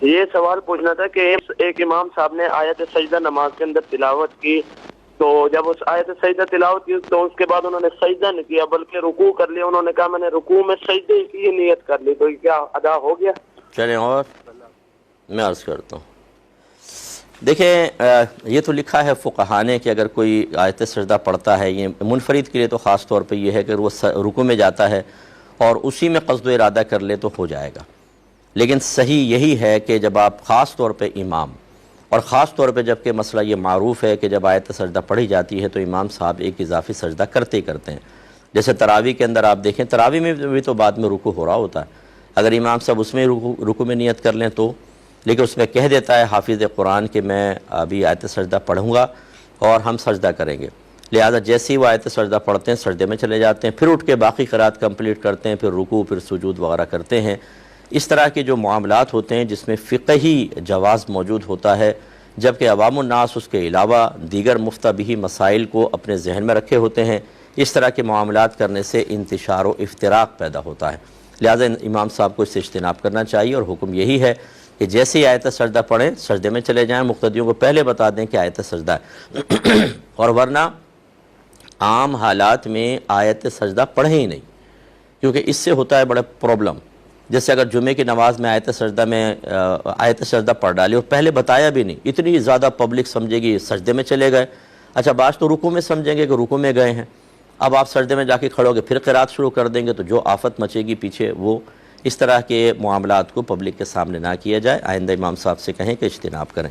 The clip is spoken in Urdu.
یہ سوال پوچھنا تھا کہ ایک امام صاحب نے آیت سجدہ نماز کے اندر تلاوت کی، تو جب اس آیت سجدہ تلاوت کی تو اس کے بعد انہوں نے سجدہ نہیں کیا بلکہ رکوع کر لیا. انہوں نے کہا میں نے رکوع میں سجدے کی نیت کر لی، تو یہ کیا ادا ہو گیا؟ چلیں اور میں عرض کرتا ہوں. دیکھیں یہ تو لکھا ہے فقہا نے کہ اگر کوئی آیت سجدہ پڑھتا ہے، یہ منفرد کے لیے تو خاص طور پہ یہ ہے کہ وہ رکوع میں جاتا ہے اور اسی میں قصد و ارادہ کر لے تو ہو جائے گا. لیکن صحیح یہی ہے کہ جب آپ خاص طور پہ امام، اور خاص طور پہ جب کہ مسئلہ یہ معروف ہے کہ جب آیت سجدہ پڑھی جاتی ہے تو امام صاحب ایک اضافی سجدہ کرتے ہی کرتے ہیں. جیسے تراویح کے اندر آپ دیکھیں، تراویح میں بھی تو بعد میں رکوع ہو رہا ہوتا ہے. اگر امام صاحب اس میں رکوع میں نیت کر لیں تو، لیکن اس میں کہہ دیتا ہے حافظ قرآن کہ میں ابھی آیت سجدہ پڑھوں گا اور ہم سجدہ کریں گے، لہذا جیسے ہی وہ آیت سجدہ پڑھتے ہیں سجدے میں چلے جاتے ہیں، پھر اٹھ کے باقی قرات کمپلیٹ کرتے ہیں، پھر رکوع، پھر سجود وغیرہ کرتے ہیں. اس طرح کے جو معاملات ہوتے ہیں جس میں فقہی جواز موجود ہوتا ہے، جبکہ عوام الناس اس کے علاوہ دیگر مفتہ بہ مسائل کو اپنے ذہن میں رکھے ہوتے ہیں، اس طرح کے معاملات کرنے سے انتشار و افتراق پیدا ہوتا ہے. لہذا امام صاحب کو اس سے اجتناب کرنا چاہیے، اور حکم یہی ہے کہ جیسے ہی آیت سجدہ پڑھیں سجدے میں چلے جائیں، مقتدیوں کو پہلے بتا دیں کہ آیت سجدہ ہے. اور ورنہ عام حالات میں آیت سجدہ پڑھیں ہی نہیں، کیونکہ اس سے ہوتا ہے بڑا پرابلم. جیسے اگر جمعے کی نماز میں آیت سجدہ پڑھ ڈالی اور پہلے بتایا بھی نہیں، اتنی زیادہ پبلک سمجھے گی سجدے میں چلے گئے. اچھا بعض تو رکوع میں سمجھیں گے کہ رکوع میں گئے ہیں، اب آپ سجدے میں جا کے کھڑے ہو گے پھر قرات شروع کر دیں گے، تو جو آفت مچے گی پیچھے، وہ اس طرح کے معاملات کو پبلک کے سامنے نہ کیا جائے. آئندہ امام صاحب سے کہیں کہ اجتناب کریں.